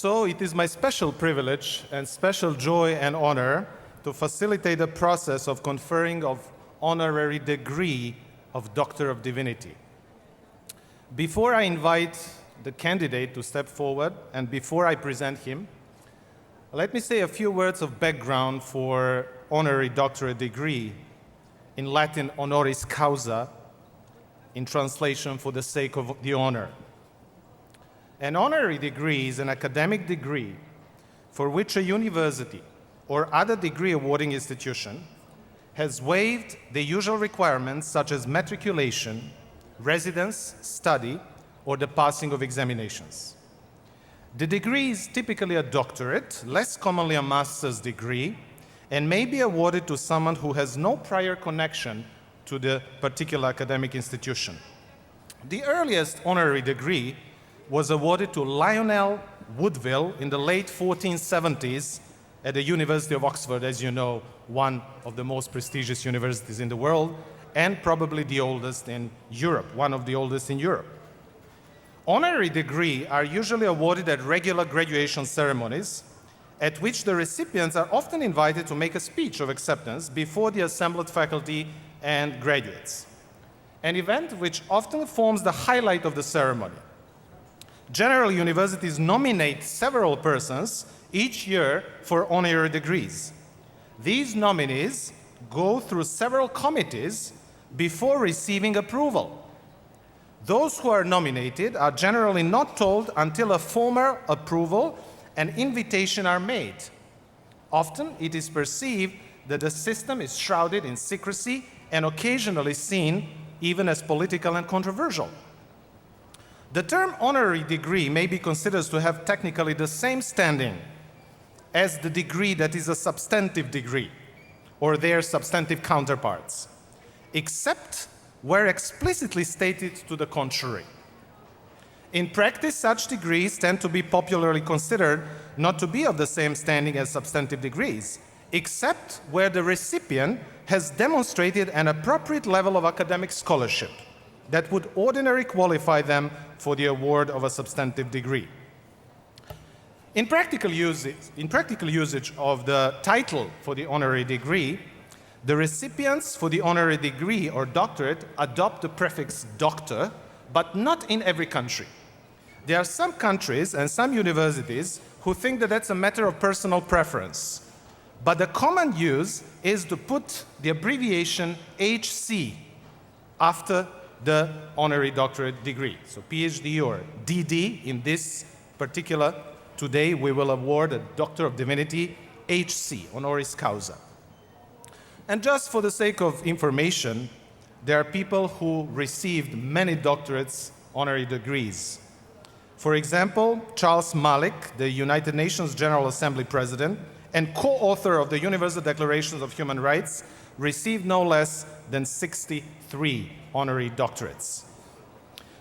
So it is my special privilege and special joy and honor to facilitate the process of conferring of honorary degree of Doctor of Divinity. Before I invite the candidate to step forward and before I present him, let me say a few words of background for honorary doctorate degree, in Latin honoris causa, in translation for the sake of the honor. An honorary degree is an academic degree for which a university or other degree awarding institution has waived the usual requirements such as matriculation, residence, study, or the passing of examinations. The degree is typically a doctorate, less commonly a master's degree, and may be awarded to someone who has no prior connection to the particular academic institution. The earliest honorary degree was awarded to Lionel Woodville in the late 1470s at the University of Oxford, as you know, one of the most prestigious universities in the world, and probably the oldest in Europe, one of the oldest in Europe. Honorary degrees are usually awarded at regular graduation ceremonies, at which the recipients are often invited to make a speech of acceptance before the assembled faculty and graduates, an event which often forms the highlight of the ceremony. General universities nominate several persons each year for honorary degrees. These nominees go through several committees before receiving approval. Those who are nominated are generally not told until a formal approval and invitation are made. Often it is perceived that the system is shrouded in secrecy and occasionally seen even as political and controversial. The term honorary degree may be considered to have technically the same standing as the degree that is a substantive degree or their substantive counterparts, except where explicitly stated to the contrary. In practice, such degrees tend to be popularly considered not to be of the same standing as substantive degrees, except where the recipient has demonstrated an appropriate level of academic scholarship that would ordinarily qualify them for the award of a substantive degree. In practical usage of the title for the honorary degree, the recipients for the honorary degree or doctorate adopt the prefix doctor, but not in every country. There are some countries and some universities who think that that's a matter of personal preference. But the common use is to put the abbreviation HC after the honorary doctorate degree. So PhD or DD in this particular, today we will award a Doctor of Divinity, HC, honoris causa. And just for the sake of information, there are people who received many doctorates, honorary degrees. For example, Charles Malik, the United Nations General Assembly President and co-author of the Universal Declaration of Human Rights, received no less than 63 honorary doctorates.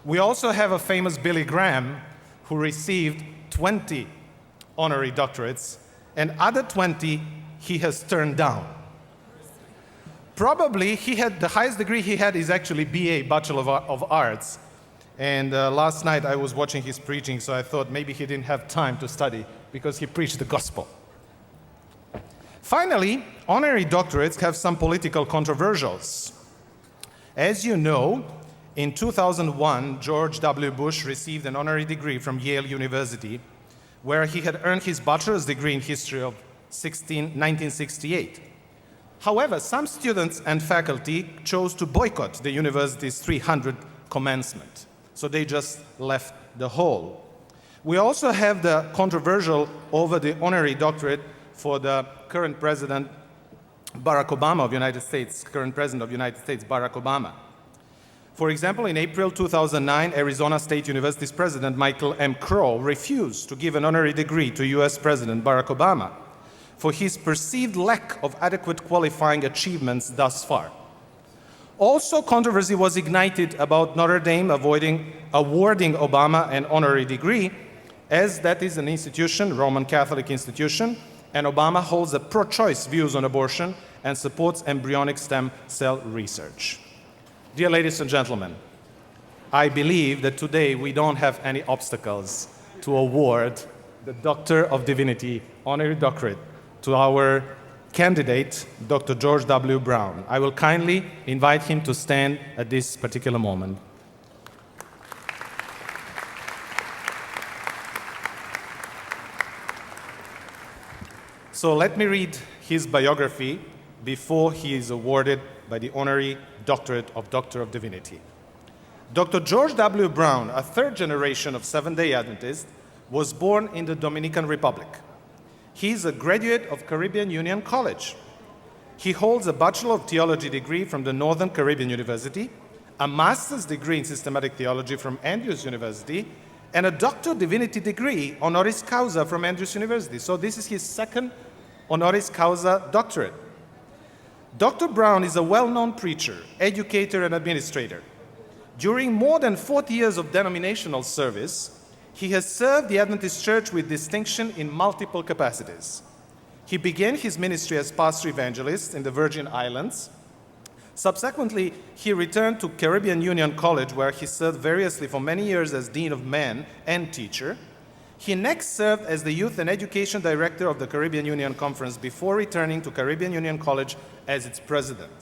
We also have a famous Billy Graham who received 20 honorary doctorates, and other 20 he has turned down. Probably the highest degree he had is actually BA, Bachelor of Arts. And last night I was watching his preaching, so I thought maybe he didn't have time to study because he preached the gospel. Finally, honorary doctorates have some political controversials. As you know, in 2001, George W. Bush received an honorary degree from Yale University, where he had earned his bachelor's degree in history of 1968. However, some students and faculty chose to boycott the university's 300 commencement, so they just left the hall. We also have the controversial over the honorary doctorate for the current president, Barack Obama of the United States, current president of the United States, Barack Obama. For example, in April 2009, Arizona State University's president, Michael M. Crow, refused to give an honorary degree to US President Barack Obama for his perceived lack of adequate qualifying achievements thus far. Also, controversy was ignited about Notre Dame awarding Obama an honorary degree, as that is an institution, Roman Catholic institution, and Obama holds a pro-choice views on abortion and supports embryonic stem cell research. Dear ladies and gentlemen, I believe that today we don't have any obstacles to award the Doctor of Divinity honorary doctorate to our candidate, Dr. George W. Brown. I will kindly invite him to stand at this particular moment. So let me read his biography before he is awarded by the honorary doctorate of Doctor of Divinity. Dr. George W. Brown, a third generation of Seventh-day Adventist, was born in the Dominican Republic. He is a graduate of Caribbean Union College. He holds a Bachelor of Theology degree from the Northern Caribbean University, a Master's degree in Systematic Theology from Andrews University, and a Doctor of Divinity degree honoris causa from Andrews University. So this is his second honoris causa doctorate. Dr. Brown is a well-known preacher, educator, and administrator. During more than 40 years of denominational service, he has served the Adventist Church with distinction in multiple capacities. He began his ministry as pastor evangelist in the Virgin Islands. Subsequently, he returned to Caribbean Union College, where he served variously for many years as Dean of Men and teacher. He next served as the Youth and Education Director of the Caribbean Union Conference before returning to Caribbean Union College as its president.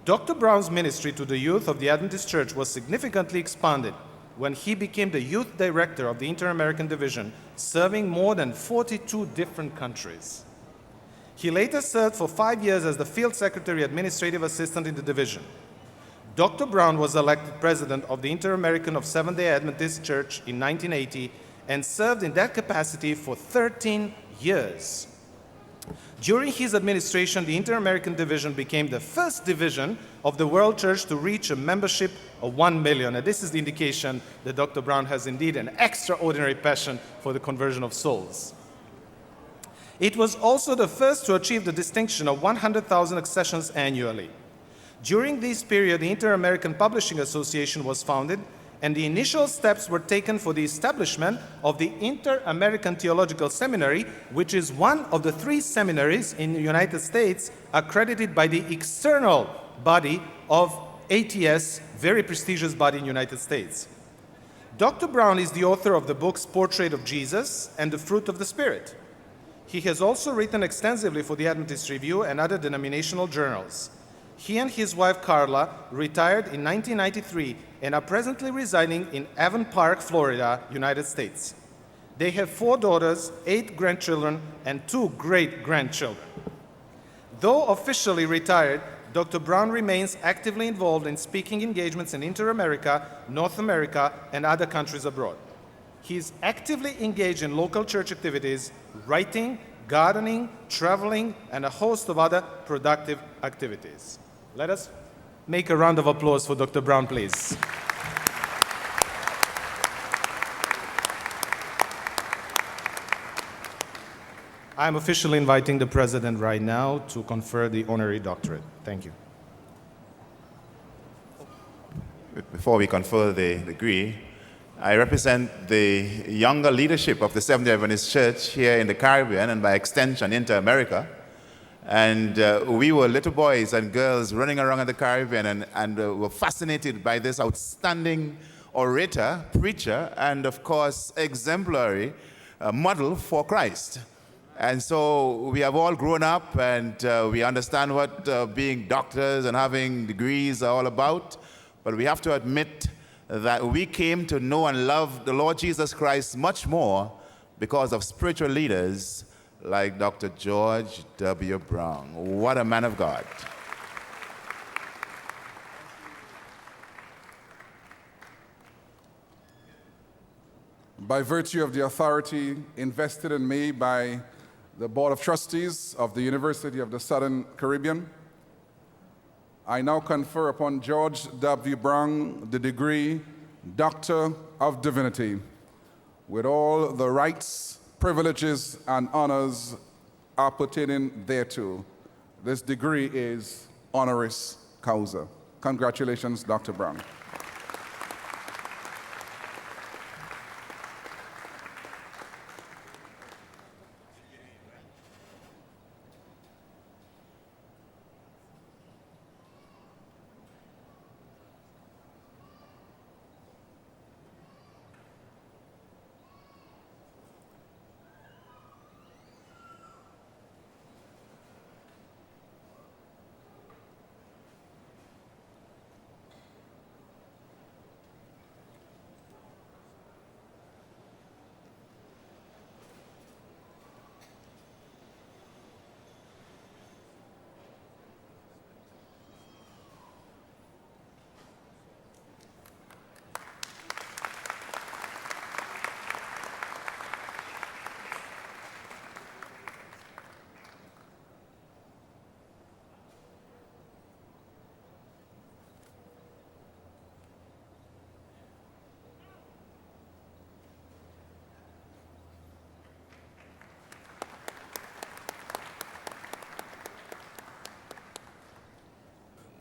Dr. Brown's ministry to the youth of the Adventist Church was significantly expanded when he became the Youth Director of the Inter-American Division, serving more than 42 different countries. He later served for 5 years as the Field Secretary Administrative Assistant in the division. Dr. Brown was elected president of the Inter-American of Seventh-day Adventist Church in 1980 and served in that capacity for 13 years. During his administration, the Inter-American Division became the first division of the World Church to reach a membership of 1 million. And this is the indication that Dr. Brown has indeed an extraordinary passion for the conversion of souls. It was also the first to achieve the distinction of 100,000 accessions annually. During this period, the Inter-American Publishing Association was founded, and the initial steps were taken for the establishment of the Inter-American Theological Seminary, which is one of the 3 seminaries in the United States accredited by the external body of ATS, very prestigious body in the United States. Dr. Brown is the author of the books Portrait of Jesus and The Fruit of the Spirit. He has also written extensively for the Adventist Review and other denominational journals. He and his wife Carla retired in 1993 and are presently residing in Avon Park, Florida, United States. They have 4 daughters, 8 grandchildren, and 2 great-grandchildren. Though officially retired, Dr. Brown remains actively involved in speaking engagements in Inter-America, North America, and other countries abroad. He is actively engaged in local church activities, writing, gardening, traveling, and a host of other productive activities. Let us make a round of applause for Dr. Brown, please. I'm officially inviting the President right now to confer the honorary doctorate. Thank you. Before we confer the degree, I represent the younger leadership of the Seventh-day Adventist Church here in the Caribbean and by extension Inter-America. And we were little boys and girls running around in the Caribbean and were fascinated by this outstanding orator, preacher, and of course exemplary model for Christ. And so we have all grown up and we understand what being doctors and having degrees are all about. But we have to admit that we came to know and love the Lord Jesus Christ much more because of spiritual leaders like Dr. George W. Brown. What a man of God. By virtue of the authority invested in me by the Board of Trustees of the University of the Southern Caribbean, I now confer upon George W. Brown the degree Doctor of Divinity, with all the rights, privileges, and honors appertaining thereto. This degree is honoris causa. Congratulations, Dr. Brown.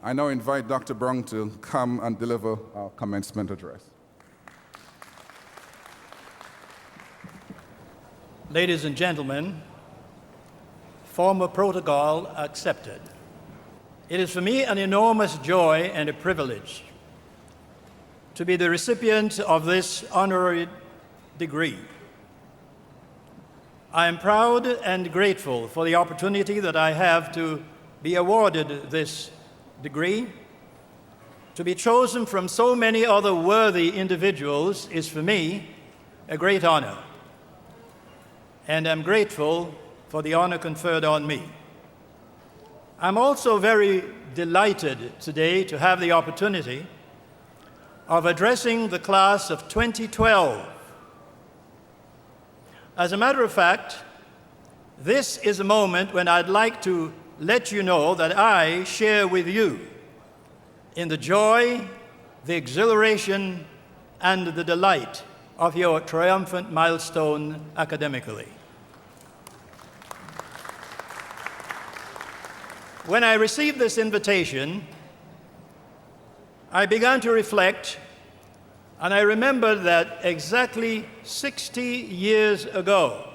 I now invite Dr. Brown to come and deliver our commencement address. Ladies and gentlemen, former protocol accepted. It is for me an enormous joy and a privilege to be the recipient of this honorary degree. I am proud and grateful for the opportunity that I have to be awarded this degree. To be chosen from so many other worthy individuals is for me a great honor, and I'm grateful for the honor conferred on me. I'm also very delighted today to have the opportunity of addressing the class of 2012. As a matter of fact, this is a moment when I'd like to let you know that I share with you in the joy, the exhilaration, and the delight of your triumphant milestone academically. When I received this invitation, I began to reflect, and I remembered that exactly 60 years ago,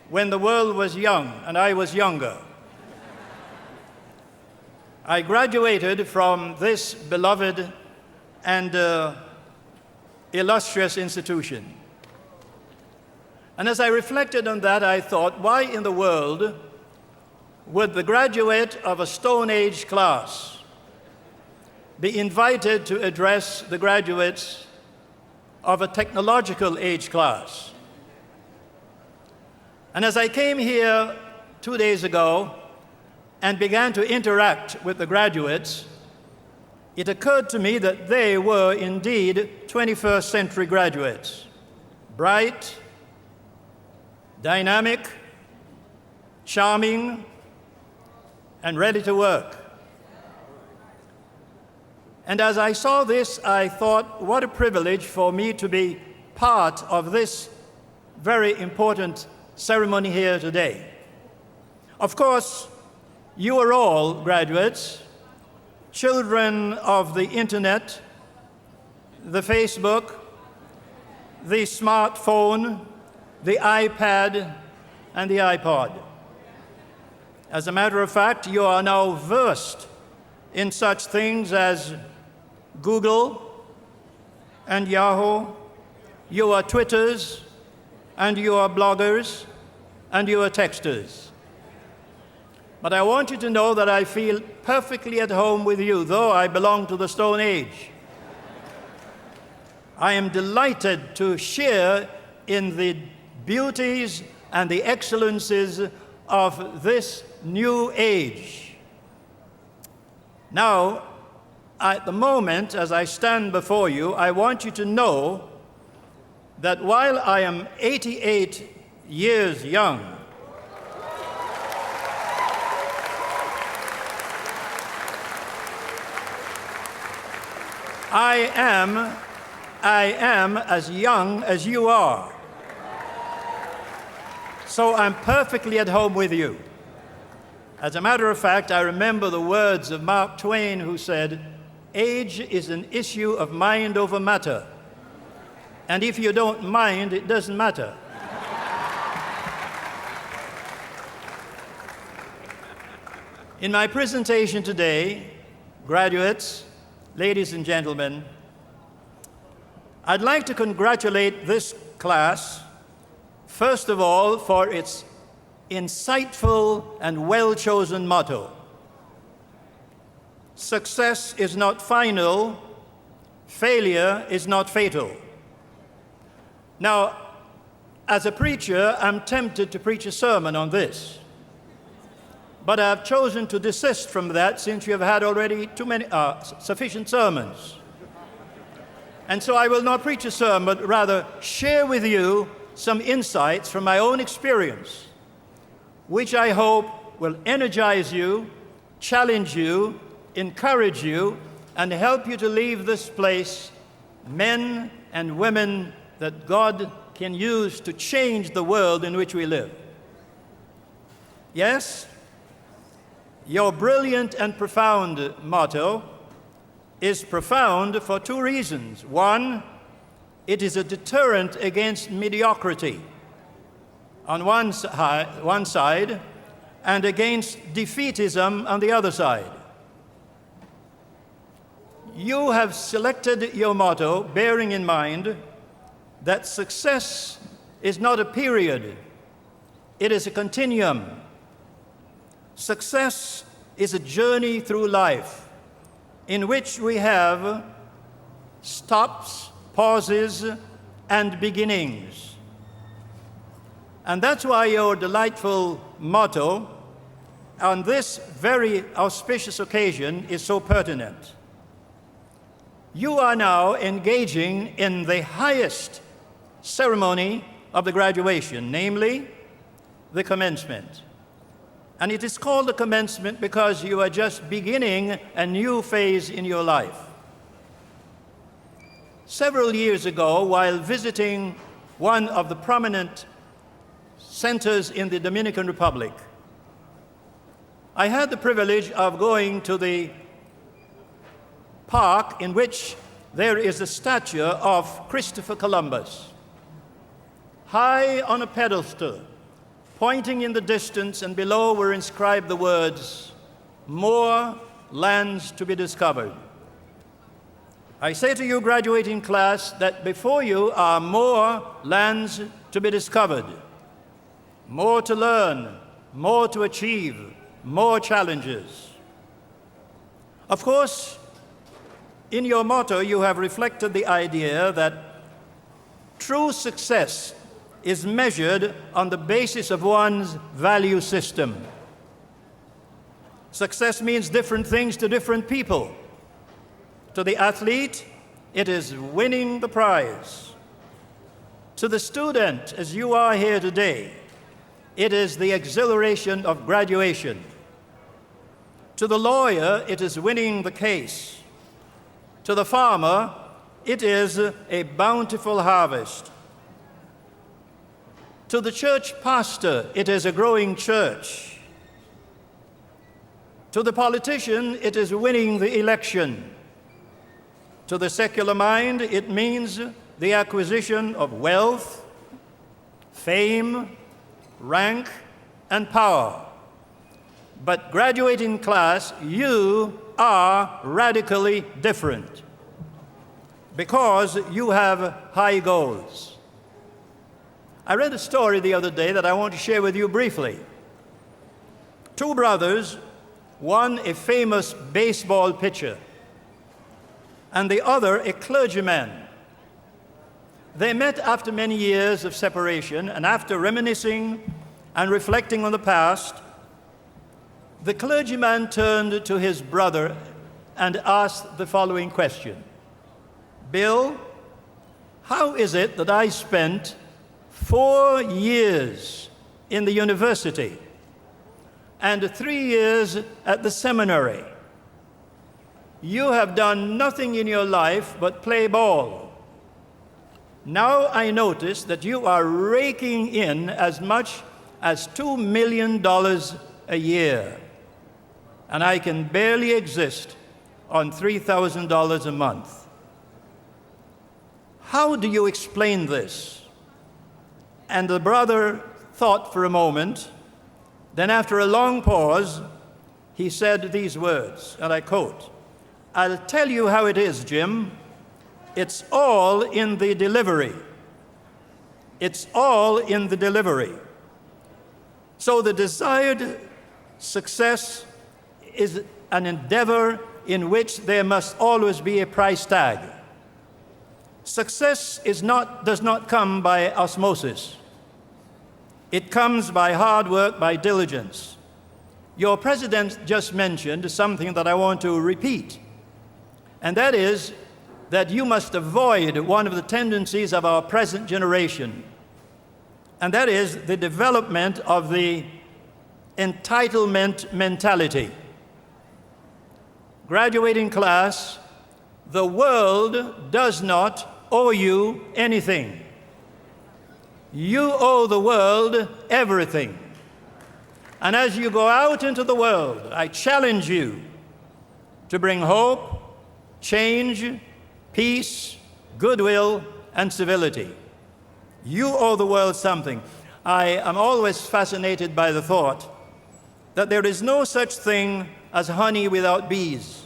when the world was young and I was younger, I graduated from this beloved and illustrious institution. And as I reflected on that, I thought, why in the world would the graduate of a Stone Age class be invited to address the graduates of a technological age class? And as I came here 2 days ago and began to interact with the graduates, it occurred to me that they were indeed 21st century graduates, bright, dynamic, charming, and ready to work. And as I saw this, I thought, what a privilege for me to be part of this very important ceremony here today. Of course, you are all graduates, children of the internet, the Facebook, the smartphone, the iPad, and the iPod. As a matter of fact, you are now versed in such things as Google and Yahoo. You are Twitters, and you are bloggers, and you are texters. But I want you to know that I feel perfectly at home with you, though I belong to the Stone Age. I am delighted to share in the beauties and the excellences of this new age. Now, at the moment, as I stand before you, I want you to know that while I am 88 years young, I am as young as you are. So I'm perfectly at home with you. As a matter of fact, I remember the words of Mark Twain, who said, "Age is an issue of mind over matter. And if you don't mind, it doesn't matter." In my presentation today, graduates, ladies and gentlemen, I'd like to congratulate this class, first of all, for its insightful and well-chosen motto. Success is not final, failure is not fatal. Now, as a preacher, I'm tempted to preach a sermon on this, but I've chosen to desist from that since you have had already sufficient sermons. And so I will not preach a sermon, but rather share with you some insights from my own experience, which I hope will energize you, challenge you, encourage you, and help you to leave this place men and women that God can use to change the world in which we live. Yes, Your brilliant and profound motto is profound for two reasons. One, it is a deterrent against mediocrity on one side and against defeatism on the other side. You have selected your motto bearing in mind that success is not a period, it is a continuum. Success is a journey through life in which we have stops, pauses, and beginnings. And that's why your delightful motto on this very auspicious occasion is so pertinent. You are now engaging in the highest ceremony of the graduation, namely the commencement. And it is called the commencement because you are just beginning a new phase in your life. Several years ago, while visiting one of the prominent centers in the Dominican Republic, I had the privilege of going to the park in which there is a statue of Christopher Columbus, high on a pedestal, pointing in the distance, and below were inscribed the words, "More lands to be discovered." I say to you, graduating class, that before you are more lands to be discovered, more to learn, more to achieve, more challenges. Of course, in your motto, you have reflected the idea that true success is measured on the basis of one's value system. Success means different things to different people. To the athlete, it is winning the prize. To the student, as you are here today, it is the exhilaration of graduation. To the lawyer, it is winning the case. To the farmer, it is a bountiful harvest. To the church pastor, it is a growing church. To the politician, it is winning the election. To the secular mind, it means the acquisition of wealth, fame, rank, and power. But graduating class, you are radically different because you have high goals. I read a story the other day that I want to share with you briefly. Two brothers, one a famous baseball pitcher and the other a clergyman. They met after many years of separation, and after reminiscing and reflecting on the past, the clergyman turned to his brother and asked the following question: "Bill, how is it that I spent 4 years in the university and 3 years at the seminary? You have done nothing in your life but play ball. Now I notice that you are raking in as much as $2 million a year, and I can barely exist on $3,000 a month. How do you explain this?" And the brother thought for a moment. Then after a long pause, he said these words, and I quote, "I'll tell you how it is, Jim. It's all in the delivery. It's all in the delivery." So the desired success is an endeavor in which there must always be a price tag. Success does not come by osmosis. It comes by hard work, by diligence. Your president just mentioned something that I want to repeat, and that is that you must avoid one of the tendencies of our present generation, and that is the development of the entitlement mentality. Graduating class, the world does not owe you anything. You owe the world everything. And as you go out into the world, I challenge you to bring hope, change, peace, goodwill, and civility. You owe the world something. I am always fascinated by the thought that there is no such thing as honey without bees.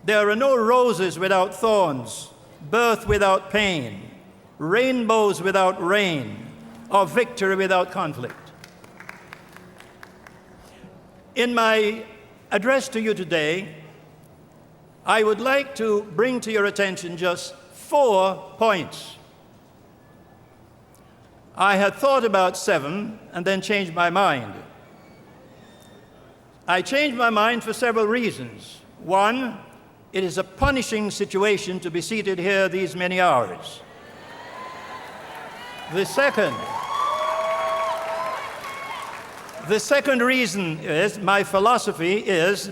There are no roses without thorns, birth without pain, rainbows without rain, or victory without conflict. In my address to you today, I would like to bring to your attention just 4 points. I had thought about 7 and then changed my mind. I changed my mind for several reasons. 1, it is a punishing situation to be seated here these many hours. The second reason is, my philosophy is,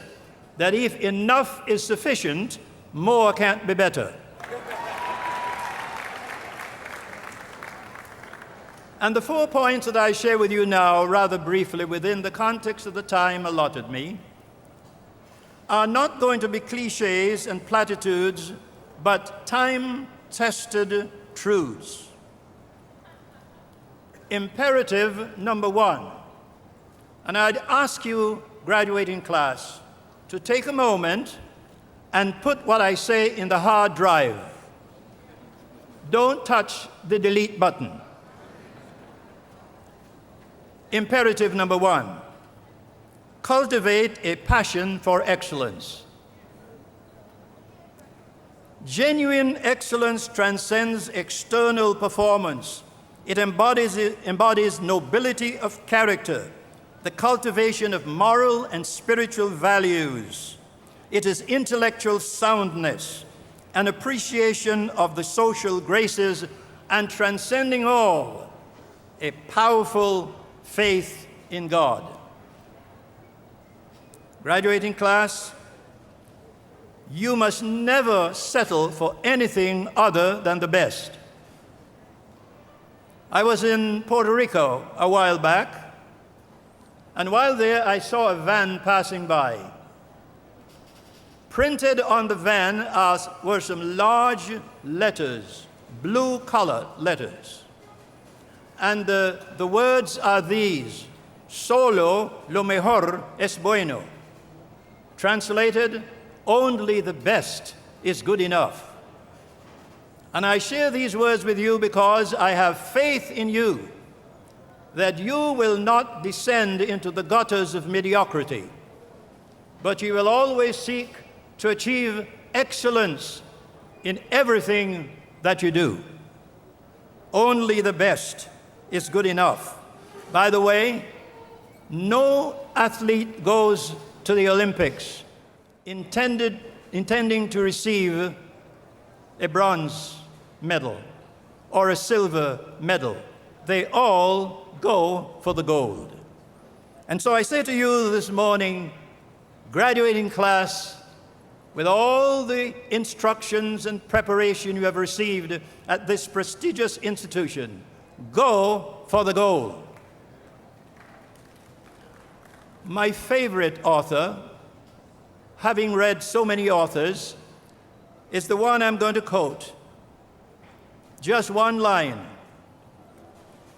that if enough is sufficient, more can't be better. And the 4 points that I share with you now, rather briefly, within the context of the time allotted me, are not going to be cliches and platitudes, but time-tested truths. Imperative number 1. And I'd ask you, graduating class, to take a moment and put what I say in the hard drive. Don't touch the delete button. Imperative number 1, cultivate a passion for excellence. Genuine excellence transcends external performance. It embodies nobility of character, the cultivation of moral and spiritual values. It is intellectual soundness, an appreciation of the social graces, and transcending all, a powerful faith in God. Graduating class, you must never settle for anything other than the best. I was in Puerto Rico a while back, and while there I saw a van passing by. Printed on the van were some large letters, blue-collar letters. And the words are these: solo lo mejor es bueno. Translated, only the best is good enough. And I share these words with you because I have faith in you that you will not descend into the gutters of mediocrity, but you will always seek to achieve excellence in everything that you do. Only the best is good enough. By the way, no athlete goes to the Olympics intending to receive a bronze medal or a silver medal. They all go for the gold. And so I say to you this morning, graduating class, with all the instructions and preparation you have received at this prestigious institution, go for the gold. My favorite author, having read so many authors, is the one I'm going to quote. Just one line.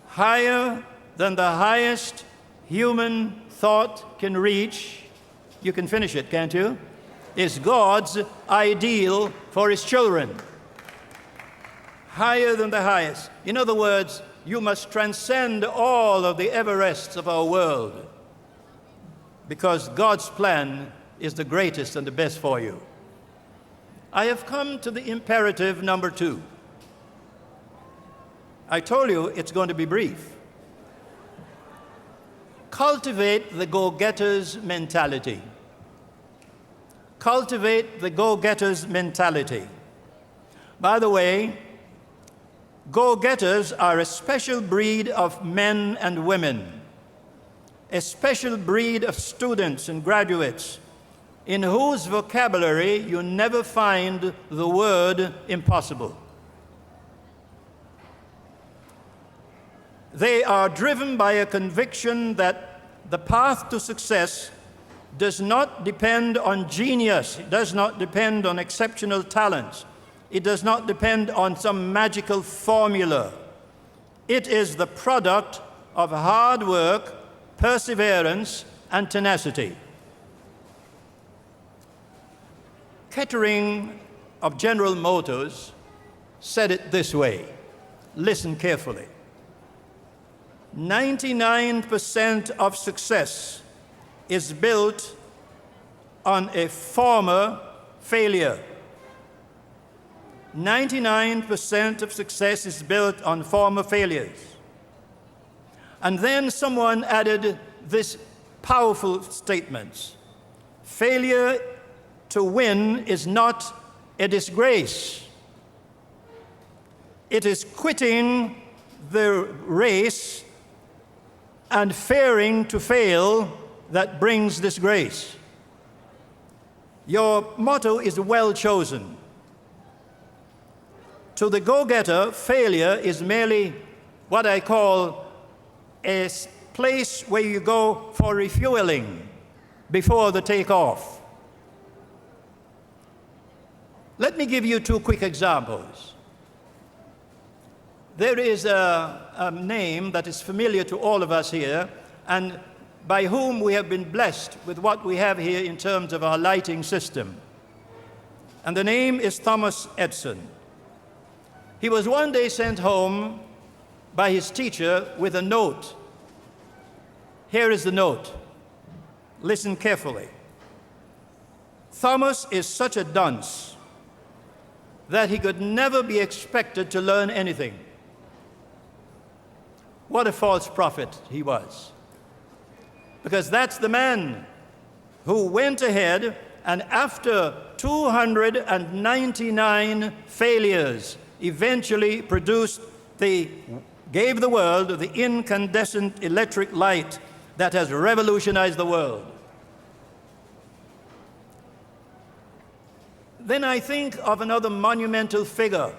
Higher than the highest human thought can reach, you can finish it, can't you? Is God's ideal for his children. Higher than the highest. In other words, you must transcend all of the Everests of our world, because God's plan is the greatest and the best for you. I have come to the imperative number 2. I told you it's going to be brief. Cultivate the go-getter's mentality. Cultivate the go-getter's mentality. By the way, go-getters are a special breed of men and women, a special breed of students and graduates in whose vocabulary you never find the word impossible. They are driven by a conviction that the path to success does not depend on genius. It does not depend on exceptional talents. It does not depend on some magical formula. It is the product of hard work, perseverance, and tenacity. Kettering of General Motors said it this way. Listen carefully. 99% of success is built on a former failure. 99% of success is built on former failures. And then someone added this powerful statement. Failure to win is not a disgrace. It is quitting the race and fearing to fail that brings disgrace. Your motto is well chosen. To the go-getter, failure is merely what I call a place where you go for refueling before the takeoff. Let me give you two quick examples. There is a name that is familiar to all of us here, and by whom we have been blessed with what we have here in terms of our lighting system. And the name is Thomas Edison. He was one day sent home by his teacher with a note. Here is the note. Listen carefully. Thomas is such a dunce that he could never be expected to learn anything. What a false prophet he was. Because that's the man who went ahead and after 299 failures eventually gave the world the incandescent electric light that has revolutionized the world. Then I think of another monumental figure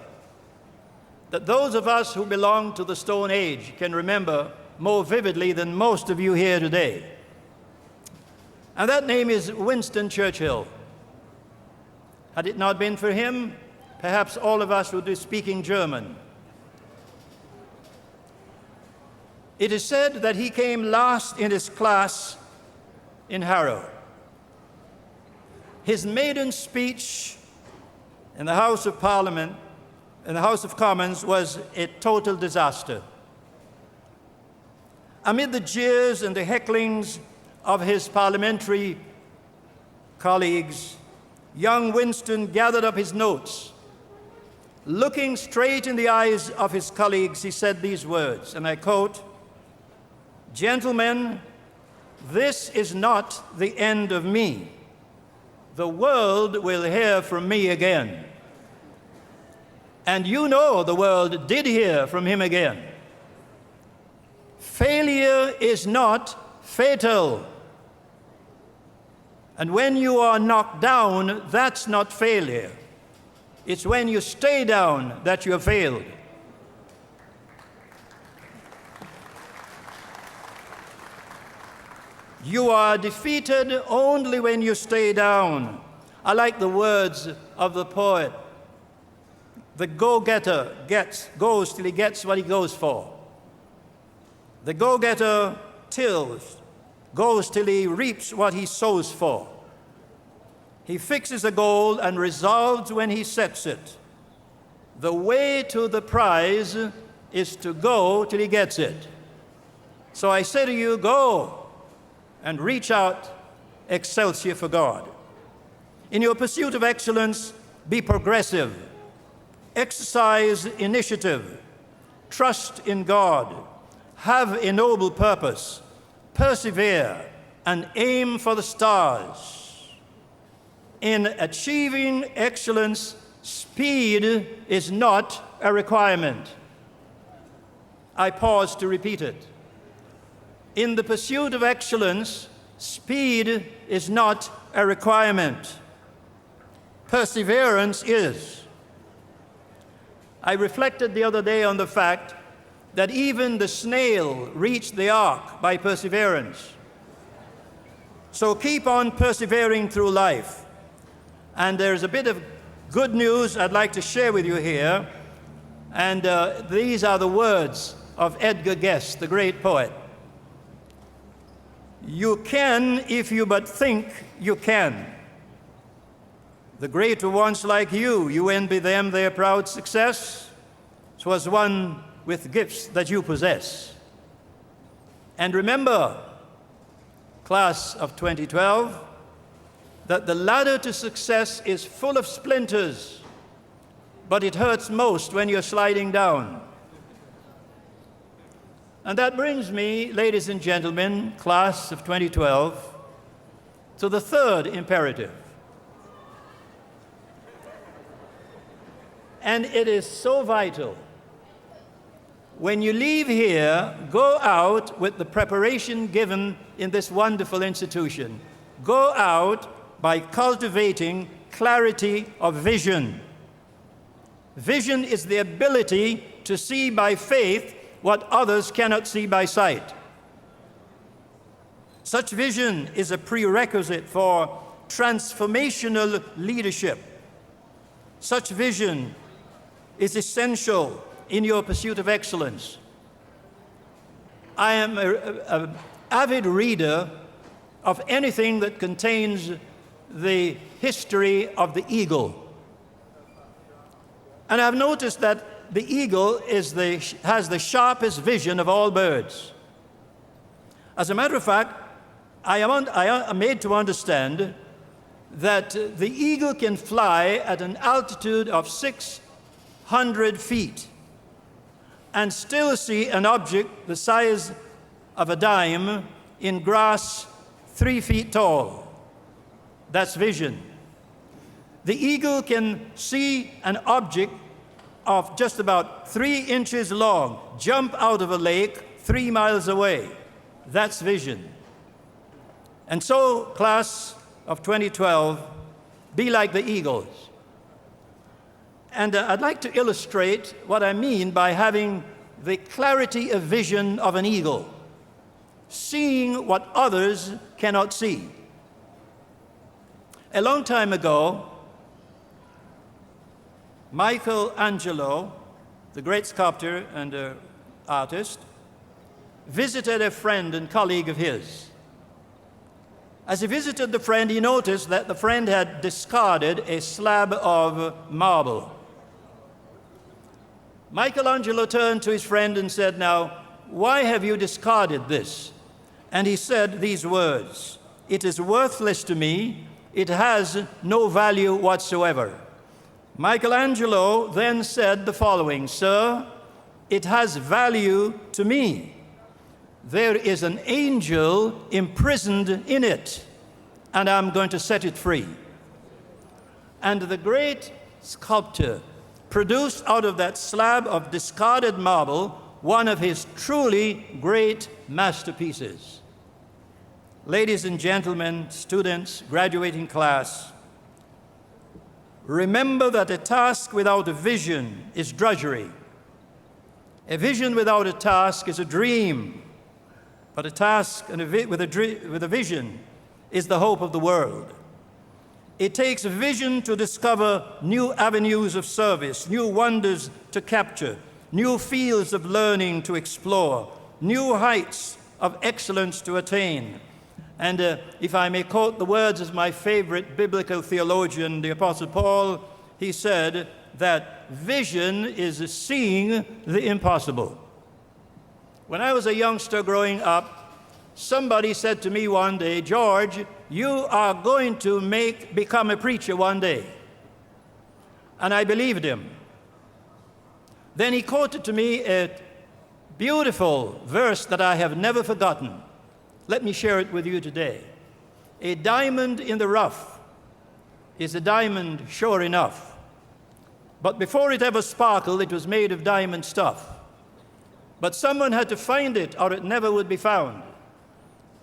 that those of us who belong to the Stone Age can remember more vividly than most of you here today. And that name is Winston Churchill. Had it not been for him, perhaps all of us would be speaking German. It is said that he came last in his class in Harrow. His maiden speech in the House of Parliament, in the House of Commons, was a total disaster. Amid the jeers and the hecklings of his parliamentary colleagues, young Winston gathered up his notes. Looking straight in the eyes of his colleagues, he said these words, and I quote, "Gentlemen, this is not the end of me. The world will hear from me again." And you know the world did hear from him again. Failure is not fatal. And when you are knocked down, that's not failure. It's when you stay down that you have failed. You are defeated only when you stay down. I like the words of the poet. The go-getter goes till he gets what he goes for. The go-getter goes till he reaps what he sows for. He fixes a goal and resolves when he sets it. The way to the prize is to go till he gets it. So I say to you, go and reach out excelsior for God. In your pursuit of excellence, be progressive. Exercise initiative. Trust in God. Have a noble purpose. Persevere and aim for the stars. In achieving excellence, speed is not a requirement. I pause to repeat it. In the pursuit of excellence, speed is not a requirement. Perseverance is. I reflected the other day on the fact that even the snail reached the ark by perseverance. So keep on persevering through life. And there's a bit of good news I'd like to share with you here. And these are the words of Edgar Guest, the great poet. You can if you but think you can. The greater ones like you envy them their proud success. 'Twas one with gifts that you possess. And remember, class of 2012, that the ladder to success is full of splinters, but it hurts most when you're sliding down. And that brings me, ladies and gentlemen, class of 2012, to the third imperative. And it is so vital. When you leave here, go out with the preparation given in this wonderful institution. Go out by cultivating clarity of vision. Vision is the ability to see by faith what others cannot see by sight. Such vision is a prerequisite for transformational leadership. Such vision is essential in your pursuit of excellence. I am an avid reader of anything that contains the history of the eagle. And I've noticed that the eagle has the sharpest vision of all birds. As a matter of fact, I am made to understand that the eagle can fly at an altitude of 600 feet and still see an object the size of a dime in grass 3 feet tall. That's vision. The eagle can see an object of just about 3 inches long jump out of a lake 3 miles away. That's vision. And so, class of 2012, be like the eagles. And I'd like to illustrate what I mean by having the clarity of vision of an eagle, seeing what others cannot see. A long time ago, Michelangelo, the great sculptor and artist, visited a friend and colleague of his. As he visited the friend, he noticed that the friend had discarded a slab of marble. Michelangelo turned to his friend and said, "Now, why have you discarded this?" And he said these words, "It is worthless to me. It has no value whatsoever." Michelangelo then said the following, "Sir, it has value to me. There is an angel imprisoned in it, and I'm going to set it free." And the great sculptor produced out of that slab of discarded marble one of his truly great masterpieces. Ladies and gentlemen, students, graduating class, remember that a task without a vision is drudgery. A vision without a task is a dream, but a task with a vision is the hope of the world. It takes a vision to discover new avenues of service, new wonders to capture, new fields of learning to explore, new heights of excellence to attain. And if I may quote the words of my favorite biblical theologian, the Apostle Paul, he said that vision is seeing the impossible. When I was a youngster growing up, somebody said to me one day, "George, you are going to become a preacher one day." And I believed him. Then he quoted to me a beautiful verse that I have never forgotten. Let me share it with you today. "A diamond in the rough is a diamond sure enough. But before it ever sparkled, it was made of diamond stuff. But someone had to find it or it never would be found.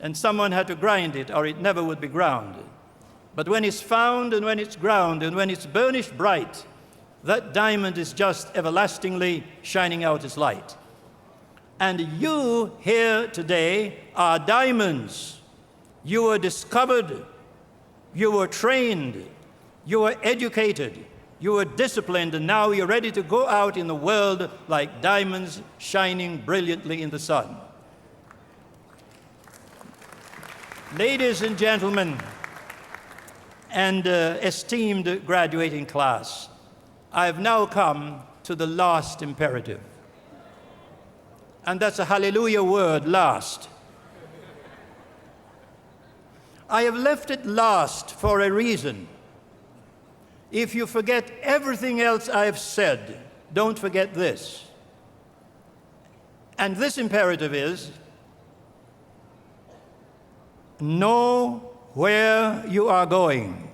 And someone had to grind it or it never would be ground. But when it's found and when it's ground and when it's burnished bright, that diamond is just everlastingly shining out its light." And you here today are diamonds You were discovered, you were trained, you were educated, you were disciplined, and now you're ready to go out in the world like diamonds shining brilliantly in the sun. Ladies and gentlemen, and esteemed graduating class, I have now come to the last imperative. And that's a hallelujah word, last. I have left it last for a reason. If you forget everything else I have said, don't forget this. And this imperative is, know where you are going.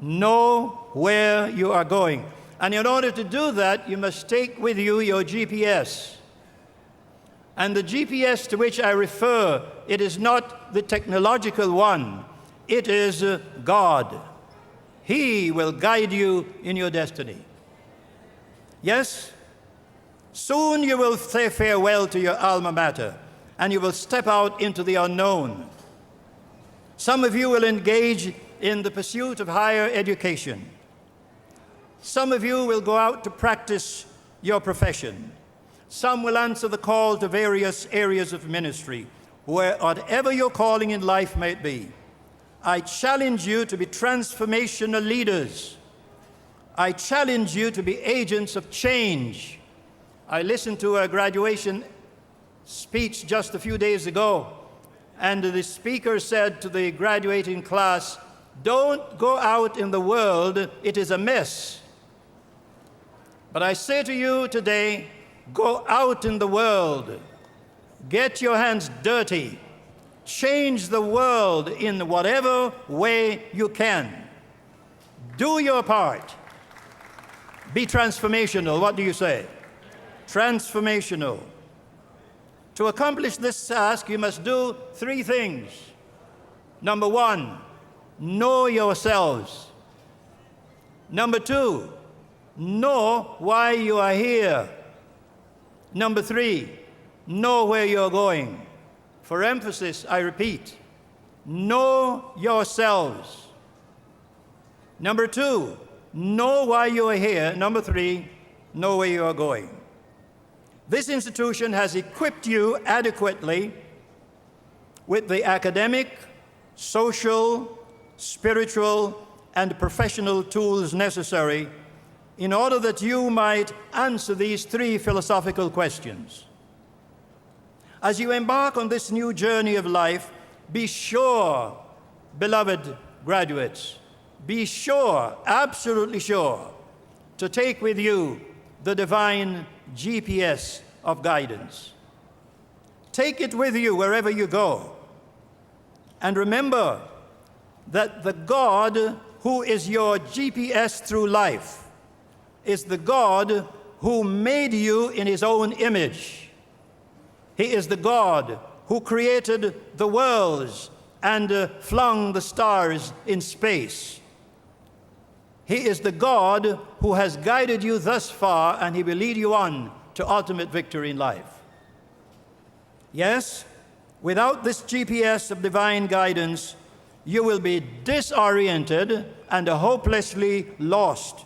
Know where you are going. And in order to do that, you must take with you your GPS. And the GPS to which I refer, it is not the technological one. It is God. He will guide you in your destiny. Yes? Soon you will say farewell to your alma mater, and you will step out into the unknown. Some of you will engage in the pursuit of higher education. Some of you will go out to practice your profession. Some will answer the call to various areas of ministry. Whatever your calling in life may be, I challenge you to be transformational leaders. I challenge you to be agents of change. I listened to a graduation speech just a few days ago, and the speaker said to the graduating class, "Don't go out in the world, it is a mess." But I say to you today, go out in the world, get your hands dirty, change the world in whatever way you can. Do your part. Be transformational. What do you say? Transformational. To accomplish this task, you must do three things. Number one, know yourselves. Number two, know why you are here. Number three, know where you're going. For emphasis, I repeat, know yourselves. Number two, know why you are here. Number three, know where you are going. This institution has equipped you adequately with the academic, social, spiritual, and professional tools necessary in order that you might answer these three philosophical questions. As you embark on this new journey of life, be sure, beloved graduates, be sure, absolutely sure, to take with you the divine GPS of guidance. Take it with you wherever you go. And remember that the God who is your GPS through life is the God who made you in his own image. He is the God who created the worlds and flung the stars in space. He is the God who has guided you thus far, and he will lead you on to ultimate victory in life. Yes, without this GPS of divine guidance, you will be disoriented and hopelessly lost.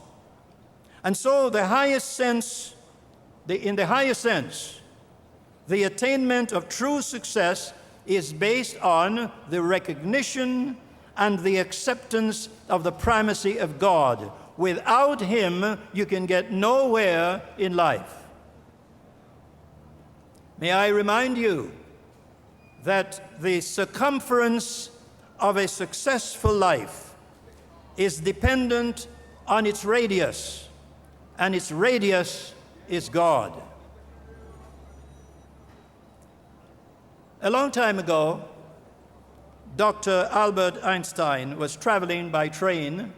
And so in the highest sense, the attainment of true success is based on the recognition and the acceptance of the primacy of God. Without him, you can get nowhere in life. May I remind you that the circumference of a successful life is dependent on its radius, and its radius is God. A long time ago, Dr. Albert Einstein was traveling by train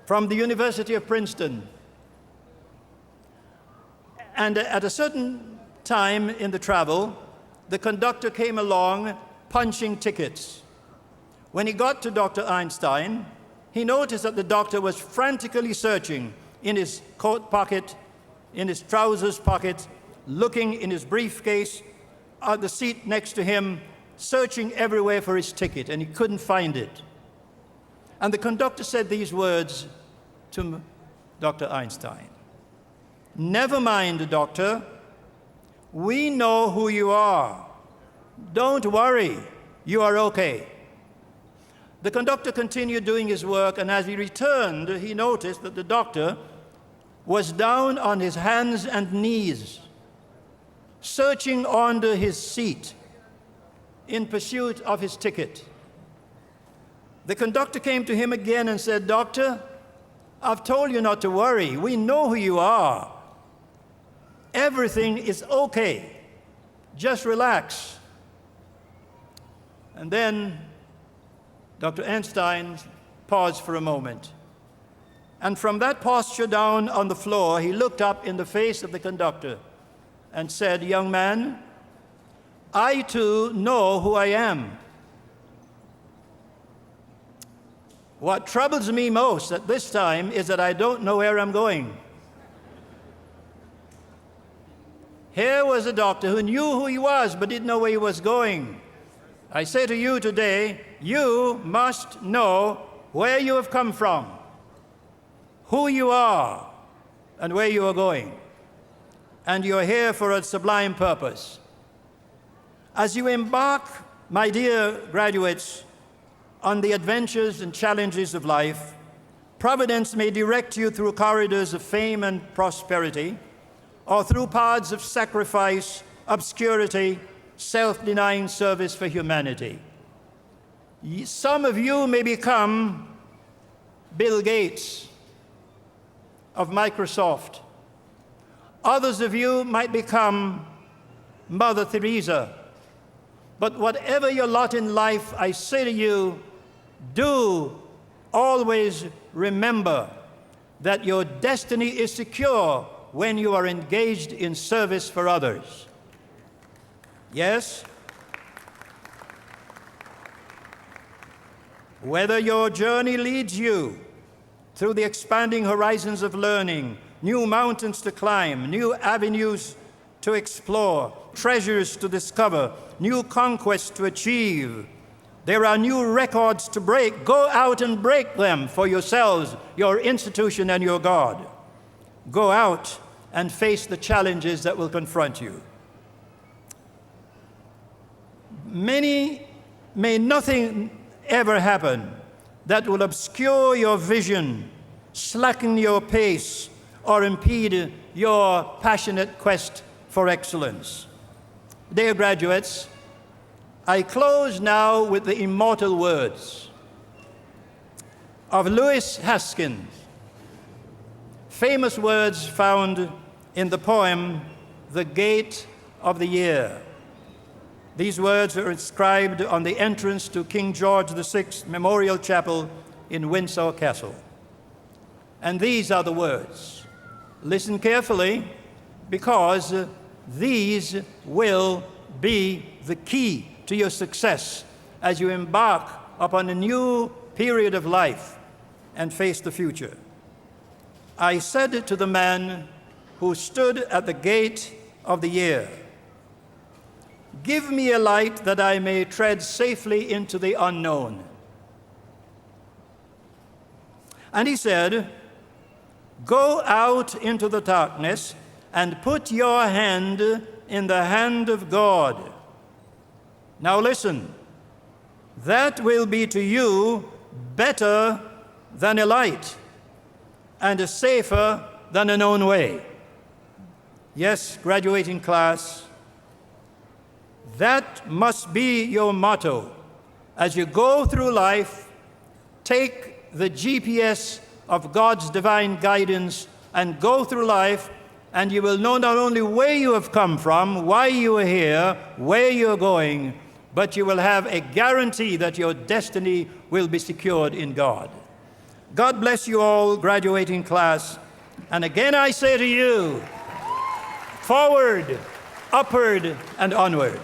from the University of Princeton. And at a certain time in the travel, the conductor came along punching tickets. When he got to Dr. Einstein, he noticed that the doctor was frantically searching in his coat pocket, in his trousers pocket, looking in his briefcase, at the seat next to him, searching everywhere for his ticket, and he couldn't find it. And the conductor said these words to Dr. Einstein: "Never mind, doctor. We know who you are. Don't worry. You are okay." The conductor continued doing his work, and as he returned, he noticed that the doctor was down on his hands and knees, searching under his seat in pursuit of his ticket. The conductor came to him again and said, "Doctor, I've told you not to worry. We know who you are. Everything is okay. Just relax." And then Dr. Einstein paused for a moment. And from that posture down on the floor, he looked up in the face of the conductor and said, "Young man, I too know who I am. What troubles me most at this time is that I don't know where I'm going." Here was a doctor who knew who he was but didn't know where he was going. I say to you today, you must know where you have come from, who you are, and where you are going. And you are here for a sublime purpose. As you embark, my dear graduates, on the adventures and challenges of life, Providence may direct you through corridors of fame and prosperity, or through paths of sacrifice, obscurity, self-denying service for humanity. Some of you may become Bill Gates of Microsoft. Others of you might become Mother Teresa. But whatever your lot in life, I say to you, do always remember that your destiny is secure when you are engaged in service for others. Yes? Whether your journey leads you through the expanding horizons of learning, new mountains to climb, new avenues to explore, treasures to discover, new conquests to achieve, there are new records to break. Go out and break them for yourselves, your institution, and your God. Go out and face the challenges that will confront you. May nothing ever happen that will obscure your vision, slacken your pace, or impede your passionate quest for excellence. Dear graduates, I close now with the immortal words of Lewis Haskins, famous words found in the poem, "The Gate of the Year." These words are inscribed on the entrance to King George VI Memorial Chapel in Windsor Castle. And these are the words. Listen carefully, because these will be the key to your success as you embark upon a new period of life and face the future. I said to the man who stood at the gate of the year, "Give me a light that I may tread safely into the unknown." And he said, "Go out into the darkness and put your hand in the hand of God." Now listen, that will be to you better than a light and safer than a known way. Yes, graduating class, that must be your motto. As you go through life, take the GPS of God's divine guidance and go through life, and you will know not only where you have come from, why you are here, where you're going, but you will have a guarantee that your destiny will be secured in God. God bless you all, graduating class. And again I say to you, forward, upward, and onward.